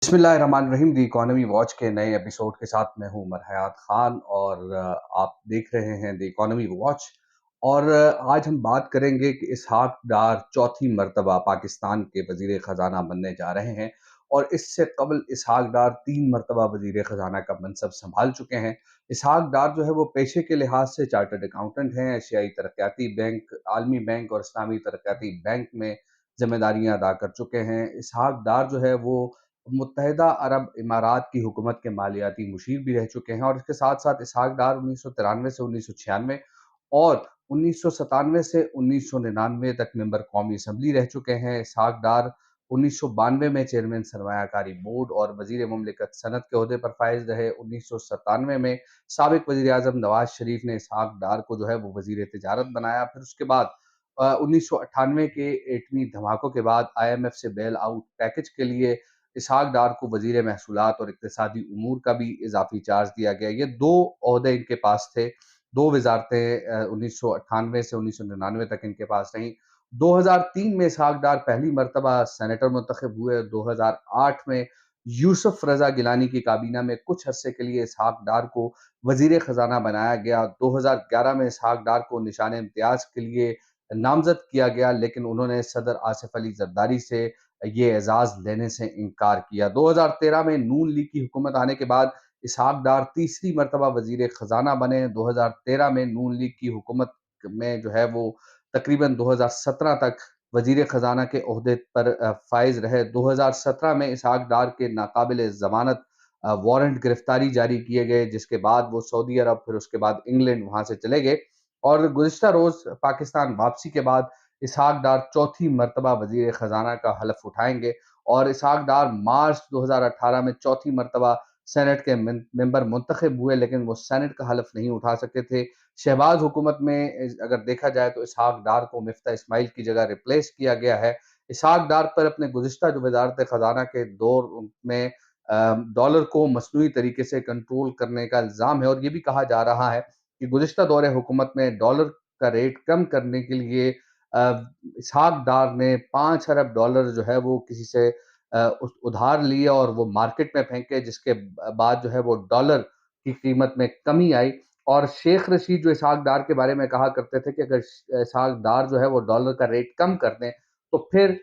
बिस्मिल्लाहिर्रहमानिर्रहीम दी economy watch के नए एपिसोड के साथ मैं हूं उमर हयात खान और आप देख रहे हैं द इकोनॉमी वॉच। और आज हम बात करेंगे कि इसहाक डार चौथी मर्तबा पाकिस्तान के वजीर ख़जाना बनने जा रहे हैं। और इससे कबल इसहाक डार 3 मर्तबा वजीर ख़जाना का मनसब संभाल चुके हैं। इसहाक डार जो है वो पेशे के लिहाज से चार्टर्ड अकाउंटेंट हैं। एशियाई तरक्याती बैंक, आलमी बैंक और इस्लामी तरक्याती बैंक में जिम्मेदारियां अदा कर चुके हैं। इसहाक डार जो है वो मुत्तहदा अरब इमारात की हुकूमत के मालियाती मुशीर भी रह चुके हैं। और इसके साथ साथ इसहाक डार 1993 से 1996 और 1997 से 1999 तक मेंबर कौमी असम्बली रह चुके हैं। इसहाक डार 1992 में चेयरमैन सरमायाकारी बोर्ड और वजीर मुमलिकत सनत के ओहदे पर फाइज रहे। 1997 में साबिक वजीर आजम नवाज शरीफ ने इसहाक डार को जो है वो वजीर तिजारत बनाया। फिर उसके बाद 1998 के एटमी धमाकों के बाद IMF से बेल आउट पैकेज के लिए इसहाक डार को वजीर महसूलात और इक्तिसादी उमूर का भी इजाफी चार्ज दिया गया। ये दो ओहदे इनके पास थे, दो वजारतें 1998 से 1999 तक इनके पास रहीं। 2003 में इसहाक डार पहली मरतबा सेनेटर मुंतखब हुए। 2008 में यूसुफ रजा गिलानी की काबीना में कुछ अरसे के लिए इसहाक डार को वजीर खजाना बनाया गया। 2011 में इसहाक डार को निशान इम्तियाज के लिए नामजद किया गया, लेकिन उन्होंने सदर आसिफ अली जरदारी से ये एजाज लेने से इनकार किया। 2013 में नून लीग की हुकूमत आने के बाद इसहाक डार तीसरी मरतबा वजीर खजाना बने। 2013 में नून लीग की हुकूमत में जो है वो तकरीबन 2017 तक वजीर खजाना के ओहदे पर फाइज रहे। 2017 में इसहाक डार के नाकाबिल जमानत वारंट गिरफ्तारी जारी किए गए, जिसके बाद वो सऊदी अरब, फिर उसके बाद इंग्लैंड वहां से चले गए। और गुज़िश्ता रोज पाकिस्तान वापसी के बाद इसहाक डार चौथी मरतबा वजीर खजाना का हलफ उठाएंगे। और इसहाक डार मार्च 2018 में चौथी मरतबा सेनेट के मेंबर मुंतखब हुए, लेकिन वो सेनेट का हलफ नहीं उठा सके थे। शहबाज हुकूमत में अगर देखा जाए तो इसहाक डार को मिफ्ता इस्माइल की जगह रिप्लेस किया गया है। इसहाक डार पर अपने गुज़िश्ता जो वजारत खजाना के दौर में डॉलर को मसनूई तरीके से कंट्रोल करने का इल्ज़ाम है। और ये भी कहा जा रहा है कि गुज़िश्ता दौरे हुकूमत में डॉलर का रेट कम करने के लिए इसहाक डार ने 5 अरब डॉलर जो है वो किसी से उधार लिए और वो मार्केट में फेंके, जिसके बाद जो है वो डॉलर की कीमत में कमी आई। और शेख रशीद जो इसहाक डार के बारे में कहा करते थे कि अगर इसहाक डार जो है वो डॉलर का रेट कम कर दें तो फिर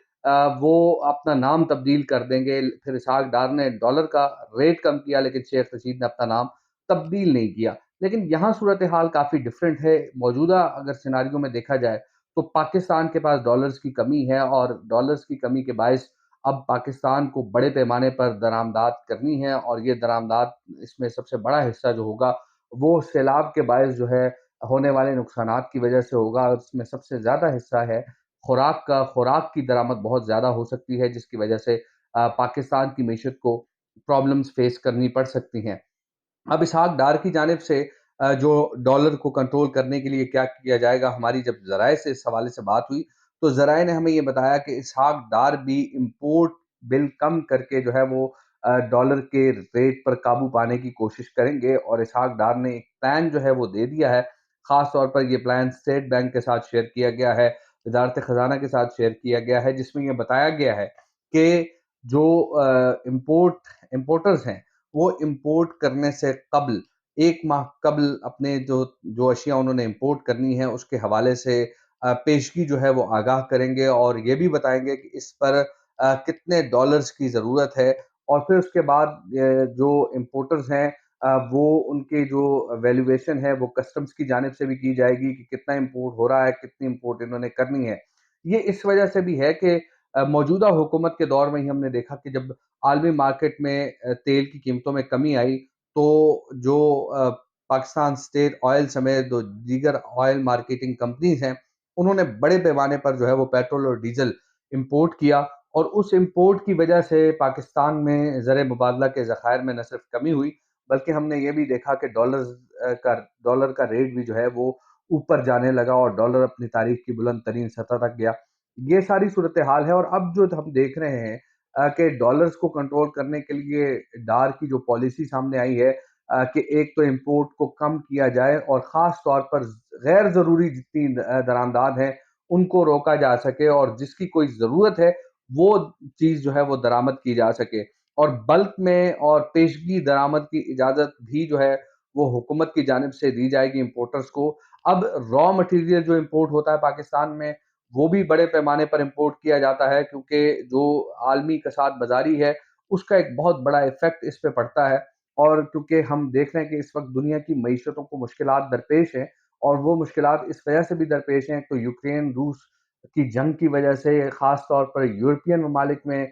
वो अपना नाम तब्दील कर देंगे। फिर इसहाक डार ने डॉलर का रेट कम किया, लेकिन शेख रशीद ने अपना नाम तब्दील नहीं किया। लेकिन यहाँ सूरत हाल काफ़ी डिफरेंट है। मौजूदा अगर सिनारियों में देखा जाए तो पाकिस्तान के पास डॉलर्स की कमी है, और डॉलर्स की कमी के बायस अब पाकिस्तान को बड़े पैमाने पर दरामदात करनी है। और ये दरामदात, इसमें सबसे बड़ा हिस्सा जो होगा वो सैलाब के बायस जो है होने वाले नुकसानात की वजह से होगा। और इसमें सबसे ज़्यादा हिस्सा है खुराक का। खुराक की दरामद बहुत ज़्यादा हो सकती है, जिसकी वजह से पाकिस्तान की मीशत को प्रॉब्लम्स फेस करनी पड़ सकती हैं। अब इसहाक डार की जानिब से जो डॉलर को कंट्रोल करने के लिए क्या किया जाएगा, हमारी जब ज़राए से इस हवाले से बात हुई तो ज़राए ने हमें ये बताया कि इसहाक डार भी इम्पोर्ट बिल कम करके जो है वो डॉलर के रेट पर काबू पाने की कोशिश करेंगे। और इसहाक डार ने एक प्लान जो है वो दे दिया है। ख़ास तौर पर ये प्लान स्टेट बैंक के साथ शेयर किया गया है, वजारत खजाना के साथ शेयर किया गया है, जिसमें ये बताया गया है कि जो इम्पोर्टर्स हैं वो इंपोर्ट करने से कबल, 1 माह कबल, अपने जो जो अशिया उन्होंने इंपोर्ट करनी है उसके हवाले से पेशगी जो है वो आगाह करेंगे। और ये भी बताएंगे कि इस पर कितने डॉलर्स की ज़रूरत है। और फिर उसके बाद जो इंपोर्टर्स हैं वो उनके जो वैल्यूएशन है वो कस्टम्स की जानिब से भी की जाएगी कि कितना इंपोर्ट हो रहा है, कितनी इंपोर्ट इन्होंने करनी है। ये इस वजह से भी है कि मौजूदा हुकूमत के दौर में ही हमने देखा कि जब आलमी मार्केट में तेल की कीमतों में कमी आई तो जो पाकिस्तान स्टेट ऑयल समेत जो दीगर ऑयल मार्केटिंग कंपनीज हैं उन्होंने बड़े पैमाने पर जो है वो पेट्रोल और डीजल इंपोर्ट किया। और उस इंपोर्ट की वजह से पाकिस्तान में ज़र मुबादला के ज़खायर में न सिर्फ कमी हुई, बल्कि हमने ये भी देखा कि डॉलर का रेट भी जो है वो ऊपर जाने लगा और डॉलर अपनी तारीख की बुलंद तरीन सतह तक गया। ये सारी सूरत हाल है। और अब जो हम देख रहे हैं कि डॉलर्स को कंट्रोल करने के लिए डार की जो पॉलिसी सामने आई है कि एक तो इंपोर्ट को कम किया जाए और ख़ास तौर पर गैर ज़रूरी जितनी दरामदाद हैं उनको रोका जा सके, और जिसकी कोई ज़रूरत है वो चीज़ जो है वो दरामद की जा सके। اور بلک میں اور پیشگی درآمد کی اجازت بھی جو ہے وہ حکومت کی جانب سے دی جائے گی امپورٹرز کو۔ اب را مٹیریل جو امپورٹ ہوتا ہے پاکستان میں وہ بھی بڑے پیمانے پر امپورٹ کیا جاتا ہے، کیونکہ جو عالمی کساد بازاری ہے اس کا ایک بہت بڑا ایفیکٹ اس پہ پڑتا ہے، اور کیونکہ ہم دیکھ رہے ہیں کہ اس وقت دنیا کی معیشتوں کو مشکلات درپیش ہیں، اور وہ مشکلات اس وجہ سے بھی درپیش ہیں تو یوکرین روس کی جنگ کی وجہ سے خاص طور پر یورپین ممالک میں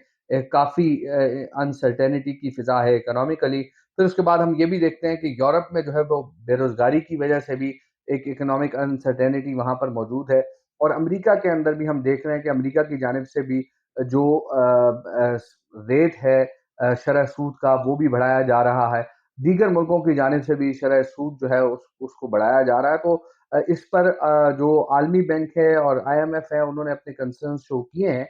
کافی انسرٹینٹی کی فضا ہے اکنامکلی۔ پھر اس کے بعد ہم یہ بھی دیکھتے ہیں کہ یورپ میں جو ہے وہ بے روزگاری کی وجہ سے بھی ایک اکنامک انسرٹینٹی وہاں پر موجود ہے، اور امریکہ کے اندر بھی ہم دیکھ رہے ہیں کہ امریکہ کی جانب سے بھی جو ریٹ ہے شرح سود کا وہ بھی بڑھایا جا رہا ہے، دیگر ملکوں کی جانب سے بھی شرح سود جو ہے اس کو بڑھایا جا رہا ہے۔ تو اس پر جو عالمی بینک ہے اور آئی ایم ایف ہے انہوں نے اپنے کنسرنز شو کیے ہیں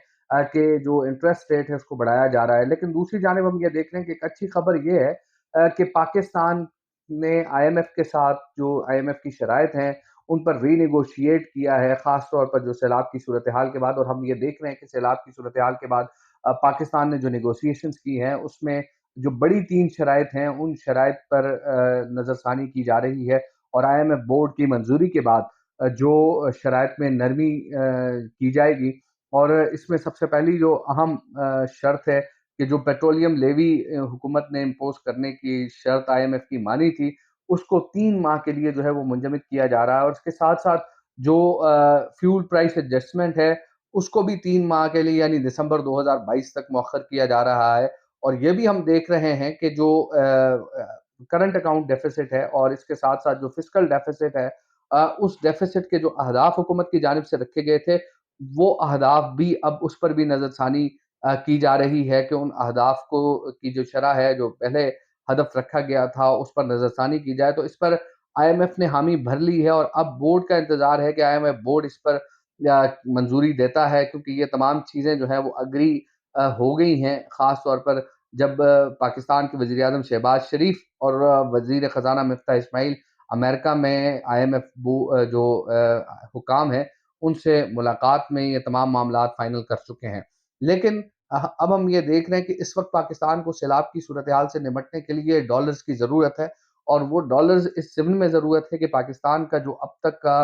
کہ جو انٹرسٹ ریٹ ہے اس کو بڑھایا جا رہا ہے، لیکن دوسری جانب ہم یہ دیکھ رہے ہیں کہ ایک اچھی خبر یہ ہے کہ پاکستان نے آئی ایم ایف کے ساتھ جو آئی ایم ایف کی شرائط ہیں ان پر ری نیگوشیٹ کیا ہے، خاص طور پر جو سیلاب کی صورتحال کے بعد، اور ہم یہ دیکھ رہے ہیں کہ سیلاب کی صورتحال کے بعد پاکستان نے جو نیگوشیشنز کی ہیں اس میں جو بڑی 3 شرائط ہیں ان شرائط پر نظر ثانی کی جا رہی ہے، اور آئی ایم ایف بورڈ کی منظوری کے بعد جو شرائط میں نرمی کی جائے گی، اور اس میں سب سے پہلی جو اہم شرط ہے کہ جو پیٹرولیم لیوی حکومت نے امپوز کرنے کی شرط آئی ایم ایف کی مانی تھی اس کو 3 ماہ کے لیے جو ہے وہ منجمد کیا جا رہا ہے، اور اس کے ساتھ ساتھ جو فیول پرائس ایڈجسٹمنٹ ہے اس کو بھی 3 ماہ کے لیے یعنی دسمبر 2022 تک مؤخر کیا جا رہا ہے۔ اور یہ بھی ہم دیکھ رہے ہیں کہ جو کرنٹ اکاؤنٹ ڈیفیسٹ ہے اور اس کے ساتھ ساتھ جو فسکل ڈیفیسٹ ہے، اس ڈیفیسٹ کے جو اہداف حکومت کی جانب سے رکھے گئے تھے وہ اہداف بھی اب اس پر بھی نظر ثانی کی جا رہی ہے کہ ان اہداف کو کی جو شرح ہے جو پہلے ہدف رکھا گیا تھا اس پر نظر ثانی کی جائے۔ تو اس پر آئی ایم ایف نے حامی بھر لی ہے، اور اب بورڈ کا انتظار ہے کہ آئی ایم ایف بورڈ اس پر منظوری دیتا ہے، کیونکہ یہ تمام چیزیں جو ہیں وہ اگری ہو گئی ہیں، خاص طور پر جب پاکستان کے وزیر اعظم شہباز شریف اور وزیر خزانہ مفتاح اسماعیل امریکہ میں آئی ایم ایف جو حکام ہیں ان سے ملاقات میں یہ تمام معاملات فائنل کر چکے ہیں۔ لیکن اب ہم یہ دیکھ رہے ہیں کہ اس وقت پاکستان کو سیلاب کی صورتحال سے نمٹنے کے لیے ڈالرز کی ضرورت ہے، اور وہ ڈالرز اس ضمن میں ضرورت ہے کہ پاکستان کا جو اب تک کا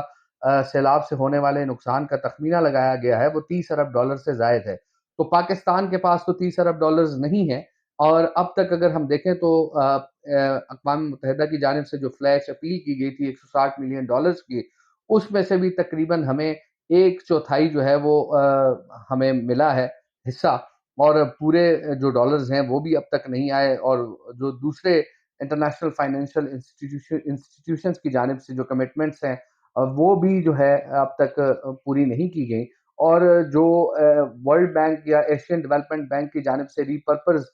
سیلاب سے ہونے والے نقصان کا تخمینہ لگایا گیا ہے وہ 30 ارب ڈالر سے زائد ہے، تو پاکستان کے پاس تو 30 ارب ڈالرز نہیں ہے، اور اب تک اگر ہم دیکھیں تو اقوام متحدہ کی جانب سے جو فلیش اپیل کی گئی تھی 160 ملین ڈالرز کی، اس میں سے بھی تقریباً ہمیں 1/4 جو ہے وہ ہمیں ملا ہے حصہ، اور پورے جو ڈالرز ہیں وہ بھی اب تک نہیں آئے، اور جو دوسرے انٹرنیشنل فائنینشیل انسٹیٹیوشنز کی جانب سے جو کمٹمنٹس ہیں وہ بھی جو ہے اب تک پوری نہیں کی گئی، اور جو ورلڈ بینک یا ایشین ڈیولپمنٹ بینک کی جانب سے ری پرپز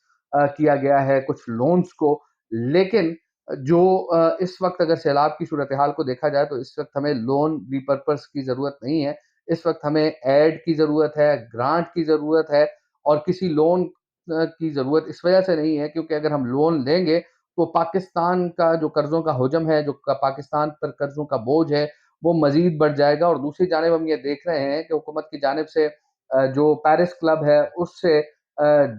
کیا گیا ہے کچھ لونز کو، لیکن جو اس وقت اگر سیلاب کی صورتحال کو دیکھا جائے تو اس وقت ہمیں لون ری پرپز کی ضرورت نہیں ہے، اس وقت ہمیں ایڈ کی ضرورت ہے، گرانٹ کی ضرورت ہے، اور کسی لون کی ضرورت اس وجہ سے نہیں ہے کیونکہ اگر ہم لون لیں گے تو پاکستان کا جو قرضوں کا حجم ہے، جو پاکستان پر قرضوں کا بوجھ ہے وہ مزید بڑھ جائے گا، اور دوسری جانب ہم یہ دیکھ رہے ہیں کہ حکومت کی جانب سے جو پیرس کلب ہے اس سے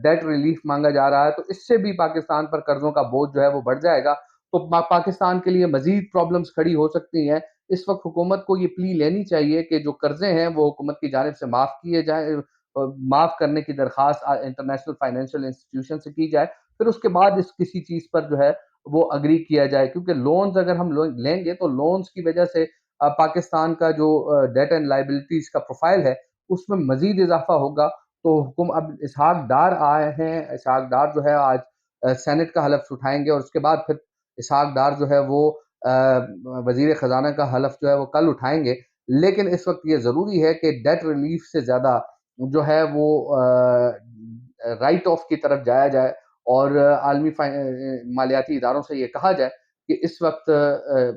ڈیٹ ریلیف مانگا جا رہا ہے، تو اس سے بھی پاکستان پر قرضوں کا بوجھ جو ہے وہ بڑھ جائے گا، تو پاکستان کے لیے مزید پرابلمز کھڑی ہو سکتی ہیں۔ اس وقت حکومت کو یہ پلی لینی چاہیے کہ جو قرضے ہیں وہ حکومت کی جانب سے معاف کیے جائیں، معاف کرنے کی درخواست انٹرنیشنل فائنینشیل انسٹیٹیوشن سے کی جائے، پھر اس کے بعد اس کسی چیز پر جو ہے وہ اگری کیا جائے، کیونکہ لونز اگر ہم لیں گے تو لونز کی وجہ سے پاکستان کا جو ڈیٹ اینڈ لائبلٹیز کا پروفائل ہے اس میں مزید اضافہ ہوگا۔ تو اب اسحاق ڈار آئے ہیں، اسحاق ڈار جو ہے آج سینٹ کا حلف اٹھائیں گے، اور اس کے بعد پھر اسحاق ڈار جو ہے وہ وزیر خزانہ کا حلف جو ہے وہ کل اٹھائیں گے، لیکن اس وقت یہ ضروری ہے کہ ڈیٹ ریلیف سے زیادہ جو ہے وہ رائٹ آف کی طرف جایا جائے، اور عالمی مالیاتی اداروں سے یہ کہا جائے کہ اس وقت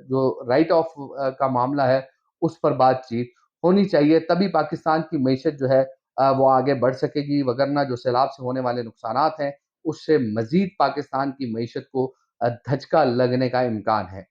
جو رائٹ آف کا معاملہ ہے اس پر بات چیت ہونی چاہیے، تبھی پاکستان کی معیشت جو ہے وہ آگے بڑھ سکے گی، وگرنہ جو سیلاب سے ہونے والے نقصانات ہیں اس سے مزید پاکستان کی معیشت کو دھچکا لگنے کا امکان ہے۔